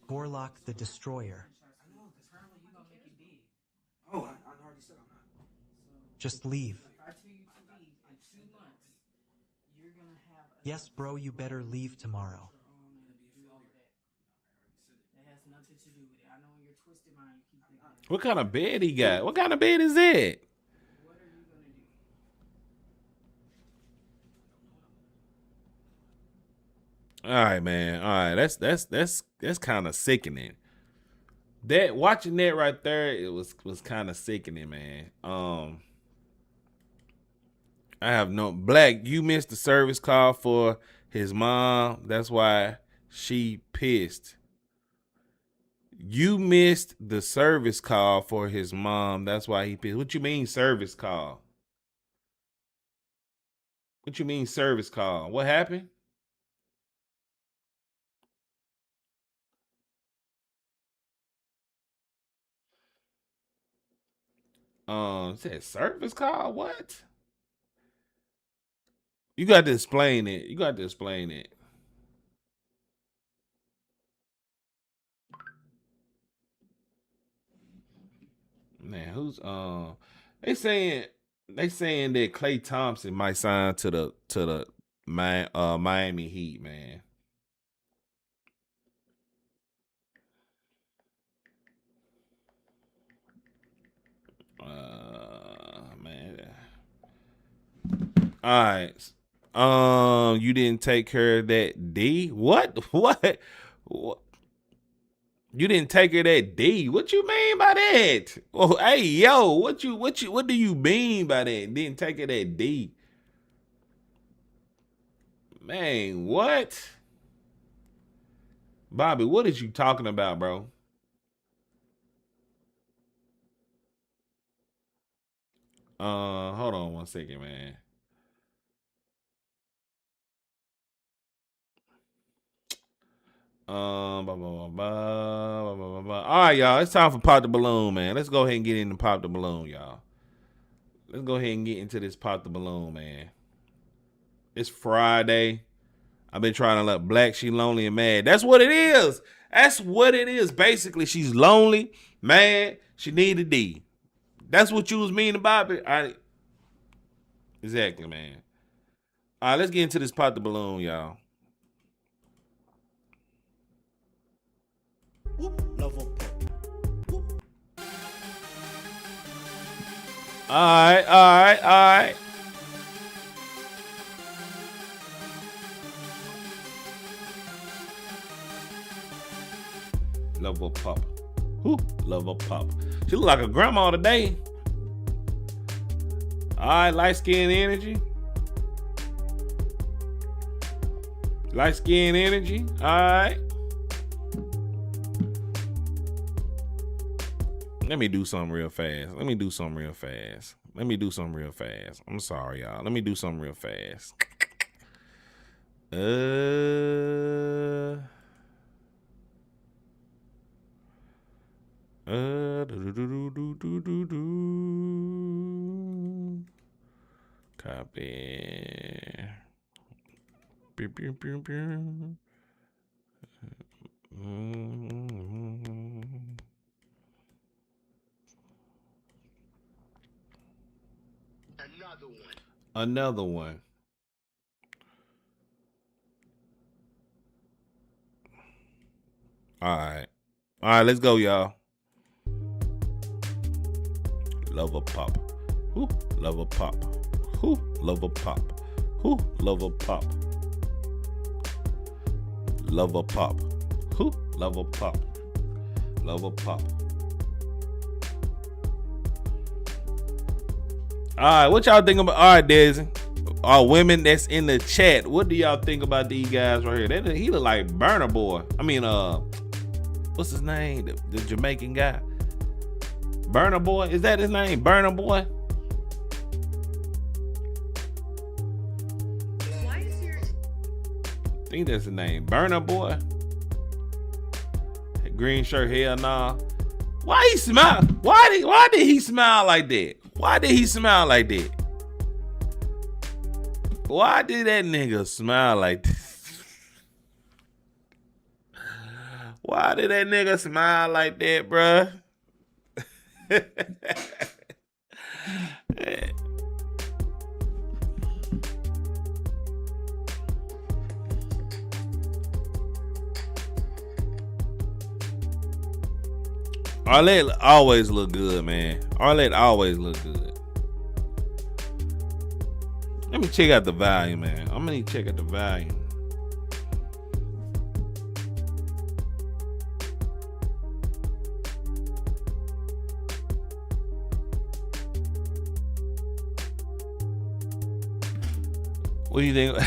N: Gorlock the Destroyer.
O: Oh, I already said I'm not.
N: Just leave.
M: If I tell you to leave in 2 months, you're gonna have
N: Yes, bro, you better leave tomorrow.
M: do all of that. That has nothing to do with it. I know in your twisted mind you keep thinking.
A: What kind of bed he got? What kind of bed is that?
M: What are you gonna do?
A: All right, man. All right, that's kind of sickening. That watching that right there, it was kind of sickening, man. I have no Black. You missed the service call for his mom. That's why she pissed. You missed the service call for his mom. That's why he pissed. What you mean service call? What you mean service call? What happened? It said service call. What? You got to explain it. You got to explain it. Man, who's they saying that Klay Thompson might sign to the Miami Heat, man. Man. All right. You didn't take care of that D? What? What? You didn't take her that D. What you mean by that? Oh, hey, yo, what do you mean by that? Didn't take her that D. Man, what? Bobby, what is you talking about, bro? Hold on 1 second, man. All right, y'all. It's time for Pop the Balloon, man. Let's go ahead and get into Pop the Balloon, y'all. Let's go ahead and get into this Pop the Balloon, man. It's Friday. I've been trying to let Black, she lonely and mad. That's what it is. That's what it is. Basically, she's lonely, mad, she need a D. That's what you was meaning, Bobby. Exactly, man. All right, let's get into this Pop the Balloon, y'all. All right. Level pop. Level pop. She look like a grandma today. All right, light skin energy. Light skin energy. All right. Let me do something real fast. I'm sorry, y'all. Let me do something real fast. Another one. All right. All right, let's go, y'all. Lover pop. Who? Lover pop. Who? Lover pop. Who? Lover pop. Lover pop. Who? Lover pop. Lover pop. All right, what y'all think about? All right, Desi. All women that's in the chat, what do y'all think about these guys right here? He look like Burner Boy. I mean, what's his name? The Jamaican guy. Burner Boy? Is that his name? Burner Boy? I think that's his name. Burner Boy? Green shirt, hell nah. Why he smile? Why did he smile like that? Why did he smile like that? Why did that nigga smile like that? Why did that nigga smile like that, bruh? Arlette always look good, man. Arlette always look good. Let me check out the volume, man. I'm gonna need to check out the volume. What do you think?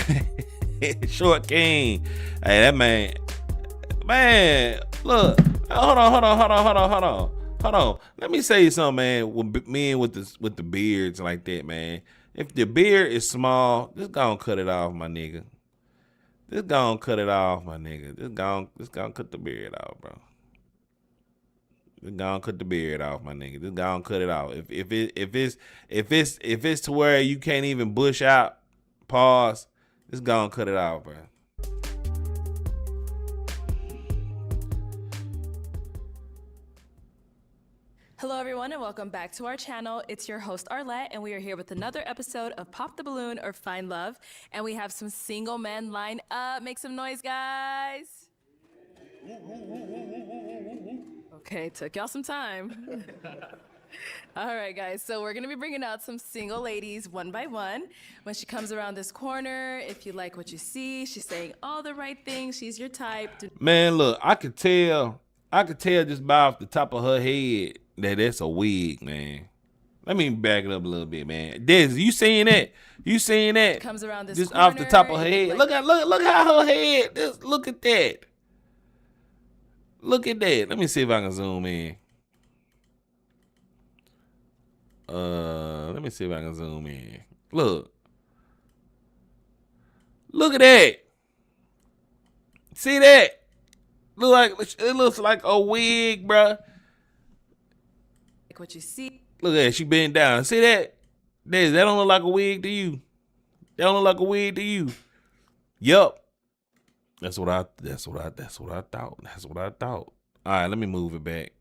A: Short King. Hey, that man. Man, look. Hold on. Let me say something, man. With men with the beards like that, man. If the beard is small, just go and cut it off, my nigga. Just go and cut it off, my nigga. Just go and cut the beard off, bro. Just go and cut the beard off, my nigga. Just go and cut it off. If it's to where you can't even bush out, pause. Just go and cut it off, bro.
P: Hello everyone and welcome back to our channel. It's your host Arlette and we are here with another episode of Pop the Balloon or Find Love. And we have some single men lined up. Make some noise, guys. Okay, took y'all some time. All right, guys, so we're gonna be bringing out some single ladies one by one. When she comes around this corner, if you like what you see, she's saying all the right things. She's your type.
A: Man, look, I could tell just by off the top of her head that's a wig, man. Let me back it up a little bit, man. Des, you seeing that? You seeing that?
P: Comes around this
A: just
P: corner,
A: off the top of her head.
P: like
A: Look how her head. Just look at that. Look at that. Let me see if I can zoom in. Let me see if I can zoom in. Look. Look at that. See that? It looks like a wig, bruh.
P: Like what you see.
A: Look at that. She bent down. See that? That don't look like a wig to you. That don't look like a wig to you. Yup. That's what I thought. All right, let me move it back.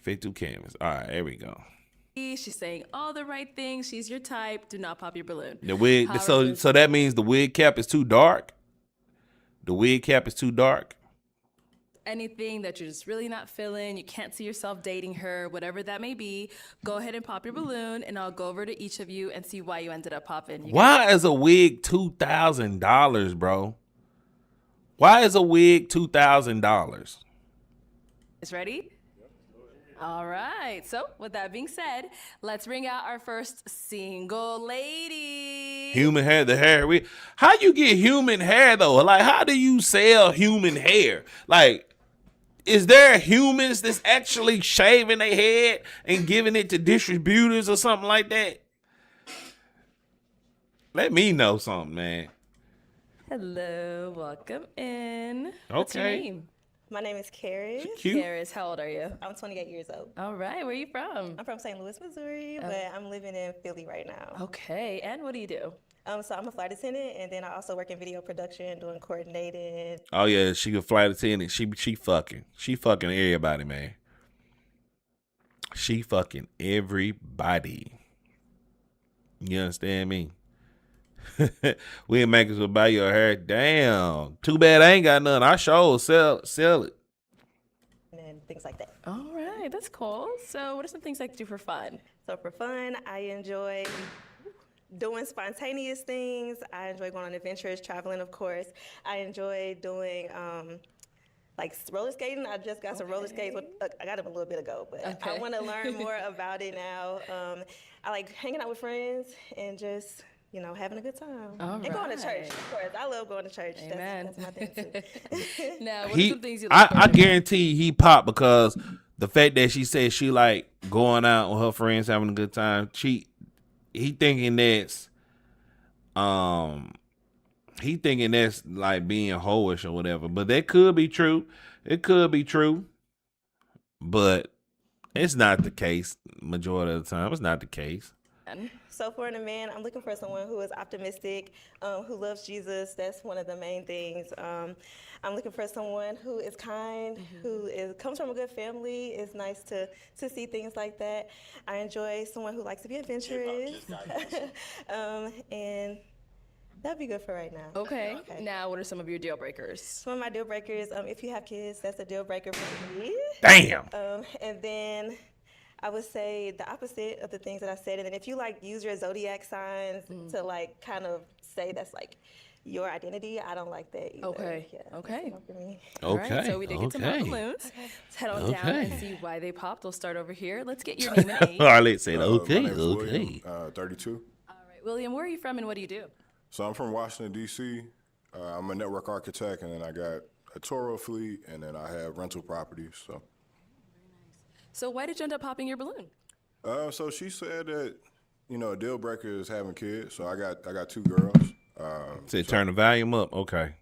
A: 52 canvas. All right, there we go.
P: She's saying all the right things. She's your type. Do not pop your balloon.
A: The wig. So that means the wig cap is too dark. The wig cap is too dark.
P: Anything that you're just really not feeling, you can't see yourself dating her, whatever that may be, go ahead and pop your balloon, and I'll go over to each of you and see why you ended up popping.
A: Why is a wig $2,000, bro? Why is a wig $2,000?
P: Is ready? All right. So with that being said, let's bring out our first single lady.
A: Human hair, the hair. How you get human hair though? Like, how do you sell human hair? Like, is there humans that's actually shaving their head and giving it to distributors or something like that? Let me know something, man.
P: Hello, welcome in. What's your
A: Okay.
P: name?
Q: My name is Karis.
A: Cute.
P: Karis, how old are you?
Q: I'm 28 years old.
P: All right, where are you from?
Q: I'm from St. Louis, Missouri, but I'm living in Philly right now.
P: Okay, and what do you do?
Q: So I'm a flight attendant, and then I also work in video production, doing coordinating.
A: Oh yeah, she a flight attendant. She fucking everybody, man. She fucking everybody. You understand me? We ain't make us buy your hair. Damn. Too bad I ain't got none. I sure sell it.
Q: And things like that.
P: All right, that's cool. So what are some things I can do for fun?
Q: So for fun, I enjoy doing spontaneous things. I enjoy going on adventures, traveling, of course. I enjoy doing like roller skating. I just got some roller skates. I got them a little bit ago, but I want to learn more about it now. I like hanging out with friends and just, you know, having a good time. And going to church, of course. I love going to church.
P: Amen.
Q: That's my thing too.
P: Now, what are some things you like?
A: I guarantee he popped because the fact that she said she like going out with her friends having a good time. He thinking that's like being hoish or whatever. But that could be true. It could be true. But it's not the case. Majority of the time, it's not the case.
Q: So for a man, I'm looking for someone who is optimistic, who loves Jesus. That's one of the main things. I'm looking for someone who is kind, who comes from a good family. It's nice to see things like that. I enjoy someone who likes to be adventurous. And that'd be good for right now.
P: Okay. Now, what are some of your deal breakers?
Q: Some of my deal breakers, if you have kids, that's a deal breaker for me.
A: Damn.
Q: And then I would say the opposite of the things that I said. And then if you like use your zodiac signs to like kind of say that's like your identity, I don't like that either.
P: Okay.
Q: Yeah,
P: Okay.
Q: not for me.
P: All right, so we did get some hot balloons. Let's head on down and see why they popped. We'll start over here. Let's get your name and age.
A: All right, let's say
R: My
A: okay.
R: name's William, 32.
P: All right, William, where are you from and what do you do?
R: So I'm from Washington, D.C. I'm a network architect, and then I got a Toro fleet, and then I have rental properties.
P: So why did you end up popping your balloon?
R: So she said that, you know, a deal breaker is having kids. So I got 2 girls.
A: Say turn the volume up. Okay.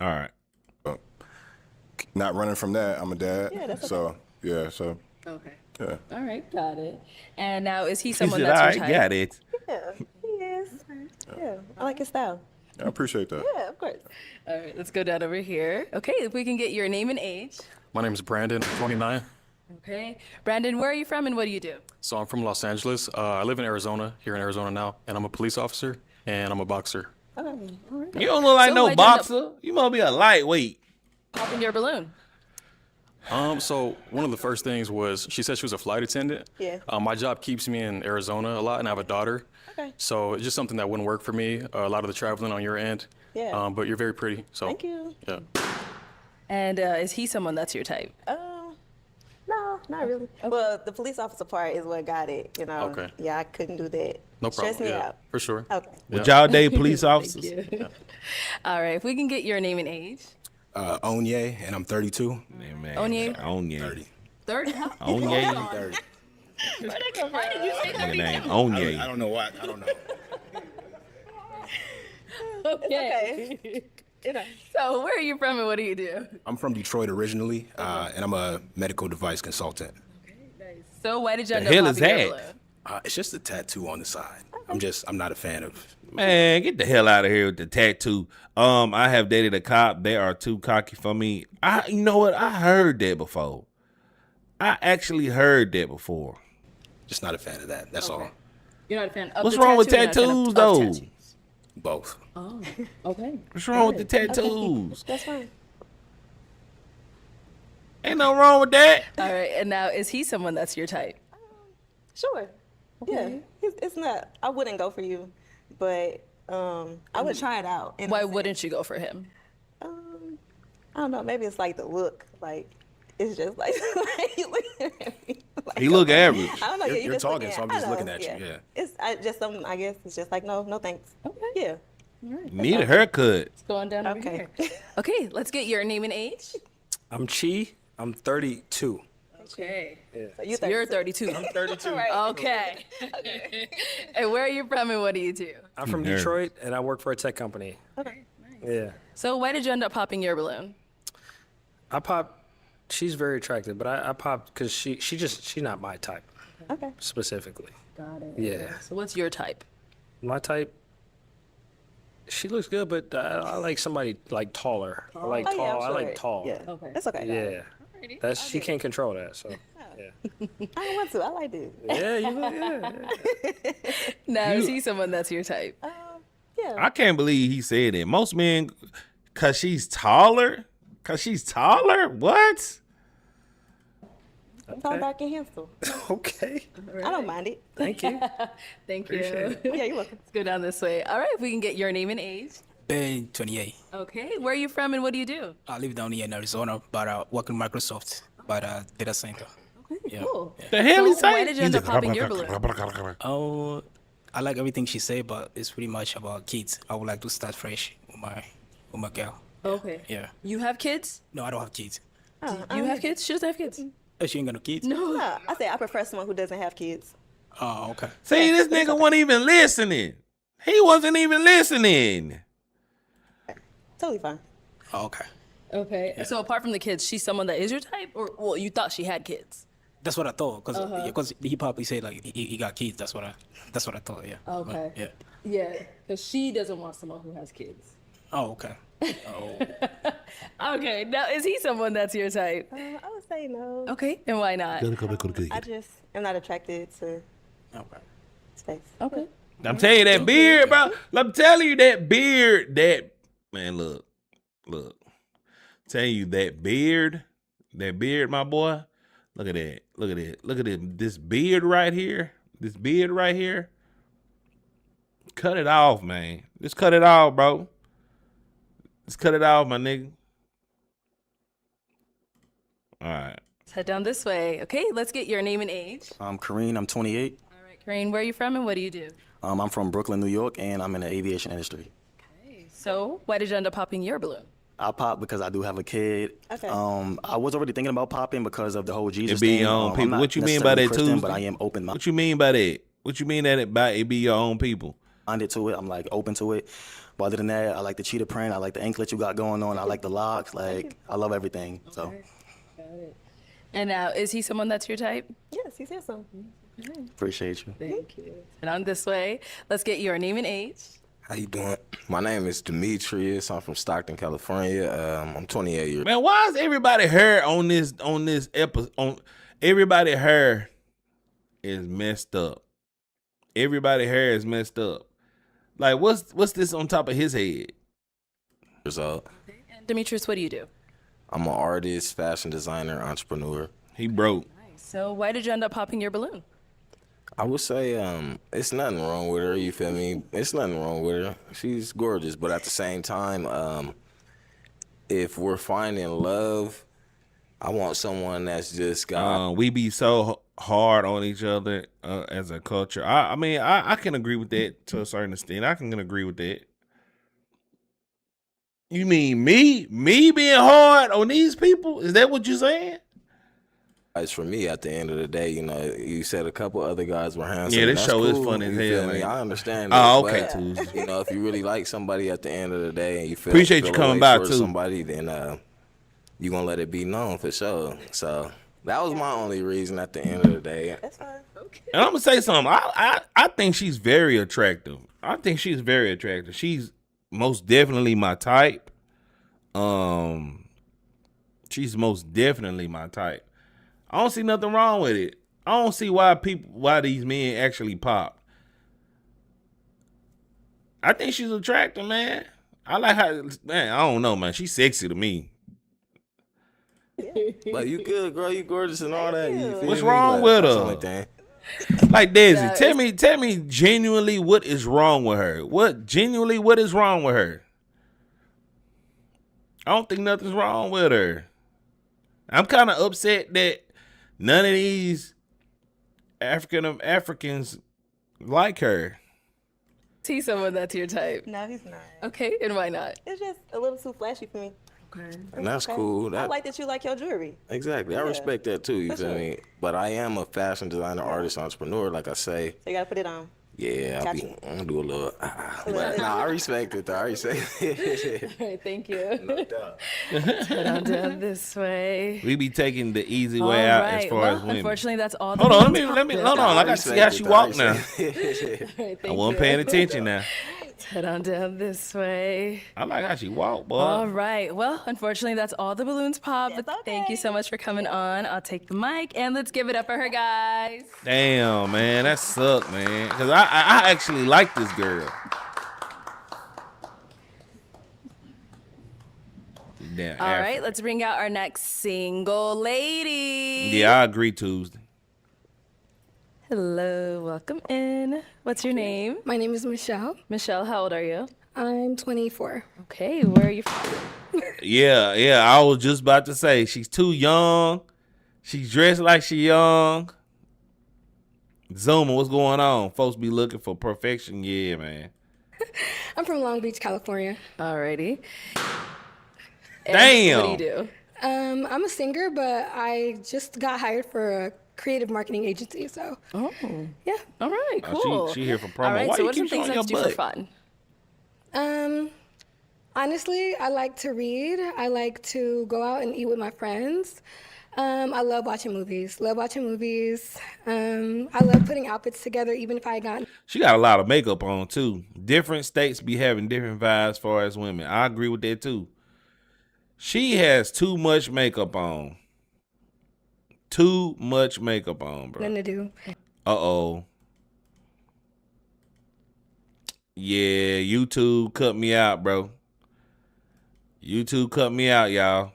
A: All right.
R: Not running from that. I'm a dad.
P: Yeah, that's
R: so yeah. So
P: okay.
R: Yeah.
P: All right, got it. And now, is he
A: He
P: someone
A: said,
P: that's
A: all
P: your
A: right,
P: type?
A: got it.
Q: Yeah, he is. Yeah, I like his style.
R: I appreciate that.
Q: Yeah, of course.
P: All right, let's go down over here. Okay, if we can get your name and age.
S: My name is Brandon, 29.
P: Okay. Brandon, where are you from and what do you do?
S: So I'm from Los Angeles. I live in Arizona, here in Arizona now, and I'm a police officer and I'm a boxer.
P: Oh, all right.
A: You don't look like
P: So
A: no
P: why'd you end up
A: boxer. You must be a lightweight.
P: popping your balloon?
S: So one of the first things was she said she was a flight attendant.
Q: Yeah.
S: My job keeps me in Arizona a lot, and I have a daughter.
Q: Okay.
S: So it's just something that wouldn't work for me. A lot of the traveling on your end.
Q: Yeah.
S: But you're very pretty. So.
Q: Thank you.
S: Yeah.
P: And is he someone that's your type?
Q: No, not really. Well, the police officer part is what got it, you know.
S: Okay.
Q: Yeah, I couldn't do that.
S: No problem.
Q: Stress me
S: Yeah,
Q: out.
S: for sure.
Q: Okay.
A: Would y'all date police officers?
P: Thank you. All right, if we can get your name and age.
T: Onye, and I'm 32.
A: Man,
P: Onye?
A: 30.
P: 30? Huh?
A: Onye.
T: 30.
P: Why did you say
A: Nigga
P: 30?
A: name Onye.
T: I don't know why. I don't know.
P: Okay. So where are you from and what do you do?
T: I'm from Detroit originally, and I'm a medical device consultant.
P: So why did you
A: The
P: end up
A: hell is
P: popping your
A: that?
P: balloon?
T: It's just a tattoo on the side. I'm not a fan of.
A: Man, get the hell out of here with the tattoo. I have dated a cop. They are too cocky for me. You know what? I heard that before. I actually heard that before.
T: Just not a fan of that. That's all.
P: You're not a fan of
A: What's
P: the
A: wrong with
P: tattoo, you're not a fan
A: tattoos,
P: of
A: though?
P: tattoos.
T: Both.
P: Oh, okay.
A: What's wrong with the tattoos?
Q: Okay. That's fine.
A: Ain't nothing wrong with that.
P: All right, and now is he someone that's your type?
Q: Sure. Yeah. It's not. I wouldn't go for you, but I would try it out.
P: Why wouldn't you go for him?
Q: I don't know. Maybe it's like the look. Like it's just like, you looking at me. Like,
A: He look average.
Q: I don't know.
T: You're
Q: just
T: talking,
Q: looking
T: so I'm
Q: I
T: just
Q: know,
T: looking at you. Yeah.
Q: It's just something. I guess it's just like no thanks. Okay. Yeah.
P: All right.
A: Need a haircut.
P: Let's go on down over here. Okay, let's get your name and age.
U: I'm Chi. I'm 32.
P: Okay.
U: Yeah.
P: So you're 32.
U: I'm 32.
P: Okay. And where are you from and what do you do?
U: I'm from Detroit, and I work for a tech company.
P: Okay.
U: Yeah.
P: So why did you end up popping your balloon?
U: I popped She's very attractive, but I popped because she's not my type.
P: Okay.
U: Specifically.
P: Got it.
U: Yeah.
P: So what's your type?
U: My type. She looks good, but I like somebody like taller. I like
Q: Oh,
U: tall.
Q: yeah, I'm
U: I
Q: sure.
U: like tall.
Q: Yeah.
P: Okay.
Q: That's okay.
U: Yeah. That's she can't control that. So. Yeah.
Q: I don't want to. I like this.
U: Yeah, you look good.
P: Now, is he someone that's your type?
Q: Yeah.
A: I can't believe he said it. Most men, cause she's taller. What?
Q: Tall, dark, and handsome.
U: Okay.
Q: I don't mind it.
U: Thank you.
P: Thank
U: Appreciate
P: you.
Q: Yeah, you're welcome.
P: Let's go down this way. All right, if we can get your name and age.
D: Ben, 28.
P: Okay, where are you from and what do you do?
D: I live down here in Arizona, but work in Microsoft, but data center. Yeah.
P: Cool.
A: The hell he
P: So
A: say?
P: why did you end up popping your balloon?
D: Oh, I like everything she say, but it's pretty much about kids. I would like to start fresh with my girl.
P: Okay.
D: Yeah.
P: You have kids?
D: No, I don't have kids.
P: You have kids? She doesn't have kids.
D: Oh, she ain't got no kids?
P: No.
Q: No, I say I prefer someone who doesn't have kids.
D: Oh, okay.
A: See, this nigga wasn't even listening. He wasn't even listening.
Q: Totally fine.
D: Oh, okay.
P: Okay.
D: Yeah.
P: So apart from the kids, she's someone that is your type, or well, you thought she had kids?
D: That's what I thought, because
P: Uh-huh.
D: he probably said like he got kids. That's what I thought. Yeah.
P: Okay.
D: But, yeah.
P: Yeah, because she doesn't want someone who has kids.
D: Oh, okay. Oh.
P: Okay. Now, is he someone that's your type?
Q: I would say no.
P: Okay. And why not?
Q: I just am not attracted to space.
P: Okay.
A: I'm telling you that beard, bro. I'm telling you that beard. That man, look. Telling you that beard, my boy. Look at that. Look at it. This beard right here. Cut it off, man. Just cut it off, bro. Just cut it off, my nigga. All right.
P: Let's head down this way. Okay, let's get your name and age.
V: I'm Kareem. I'm 28.
P: All right, Karine, where are you from and what do you do?
V: I'm from Brooklyn, New York, and I'm in the aviation industry.
P: So, why did you end up popping your balloon?
V: I pop because I do have a kid.
P: Okay.
V: I was already thinking about popping because of the whole Jesus
A: It be
V: thing.
A: your own
V: I'm
A: people.
V: not
A: What you mean by
V: necessarily
A: that,
V: Christian,
A: Tuesday?
V: But I am open.
A: What you mean by that? What you mean that by it be your own people?
V: Minded to it. I'm like open to it. But other than that, I like the cheetah print. I like the anklet you got going on. I like the locks. Like I love everything. So.
P: Got it. And now, is he someone that's your type?
Q: Yes, he's handsome.
V: Appreciate you.
P: Thank you. And on this way, let's get your name and age.
W: How you doing? My name is Demetrius. I'm from Stockton, California. I'm 28 years.
A: Man, why is everybody hair on this episode? Everybody hair is messed up. Everybody hair is messed up. Like what's this on top of his head?
V: Result.
P: And Demetrius, what do you do?
W: I'm an artist, fashion designer, entrepreneur.
A: He broke.
P: So why did you end up popping your balloon?
W: I would say it's nothing wrong with her, you feel me? It's nothing wrong with her. She's gorgeous, but at the same time, if we're finding love, I want someone that's just got...
A: We be so hard on each other as a culture. I mean, I can agree with that to a certain extent. I can agree with that. You mean me being hard on these people? Is that what you're saying?
W: It's for me at the end of the day, you know, you said a couple other guys were handsome.
A: Yeah, this
W: That's
A: show is
W: cool,
A: funny as
W: you feel
A: hell,
W: me?
A: man.
W: I understand.
A: Oh,
W: that,
A: okay,
W: but,
A: Tuesday.
W: you know, if you really like somebody at the end of the day and you feel
A: Appreciate you coming
W: away
A: by,
W: towards
A: too.
W: somebody, then you gonna let it be known for sure. So that was my only reason at the end of the day.
Q: That's fine.
P: Okay.
A: And I'm gonna say something. I think she's very attractive. She's most definitely my type. She's most definitely my type. I don't see nothing wrong with it. I don't see why these men actually pop. I think she's attractive, man. I like how, man, I don't know, man. She's sexy to me.
W: But you good, girl. You gorgeous and all that. You feel
A: What's
W: me?
A: wrong
W: But
A: with
W: that's the
A: her?
W: only thing.
A: Like Desi,
P: Yeah,
A: tell me genuinely what is wrong with her. What is wrong with her? I don't think nothing's wrong with her. I'm kind of upset that none of these Africans like her.
P: Is he someone that's your type?
Q: No, he's not.
P: Okay, and why not?
Q: It's just a little too flashy for me.
P: Okay.
W: And that's cool.
Q: I like that you like your jewelry.
W: Exactly. I
Q: Yeah.
W: respect that too, you
Q: For
W: feel
Q: sure.
W: me? But I am a fashion designer, artist, entrepreneur, like I say.
Q: So you gotta put it on.
W: Yeah,
Q: Gotcha.
W: I'm gonna do a little. But nah, I respect it though. I respect it.
P: All right, thank you.
W: No doubt.
P: Head on down this way.
A: We be taking the easy
P: All
A: way out as
P: right.
A: far
P: Well,
A: as women.
P: unfortunately, that's all. The
A: Hold on,
P: balloons
A: let me
P: popped.
A: hold on. I got to see how she walk now.
P: All right,
A: I
P: thank
A: wasn't
P: you.
A: paying attention now.
P: Head on down this way.
A: I like how she walk, boy.
P: All right. Well, unfortunately, that's all the balloons popped. But thank you so much for coming on. I'll take the mic and let's give it up for her, guys.
A: Damn, man, that sucked, man. Cause I actually like this girl. Damn.
P: All right, let's bring out our next single lady.
A: Yeah, I agree, Tuesday.
P: Hello, welcome in. What's your name?
B: My name is Michelle.
P: Michelle, how old are you?
B: I'm 24.
P: Okay, where are you from?
A: Yeah, I was just about to say she's too young. She's dressed like she young. Zuma, what's going on? Folks be looking for perfection. Yeah, man.
B: I'm from Long Beach, California.
P: Alrighty. And
A: Damn.
P: what do you do?
B: I'm a singer, but I just got hired for a creative marketing agency, so.
P: Oh.
B: Yeah.
P: All right, cool.
A: She here for promo.
P: All right,
A: Why
P: so
A: you
P: what are some
A: keep
P: things
A: showing
P: that you
A: your
P: do for
A: butt?
P: fun?
B: Honestly, I like to read. I like to go out and eat with my friends. I love watching movies. I love putting outfits together, even if I got.
A: She got a lot of makeup on too. Different states be having different vibes as far as women. I agree with that too. She has too much makeup on. Too much makeup on, bro.
B: Nothing to do.
A: Uh-oh. Yeah, YouTube cut me out, bro. YouTube cut me out, y'all.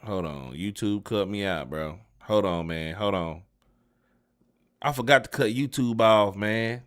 A: Hold on. YouTube cut me out, bro. Hold on, man. Hold on. I forgot to cut YouTube off, man.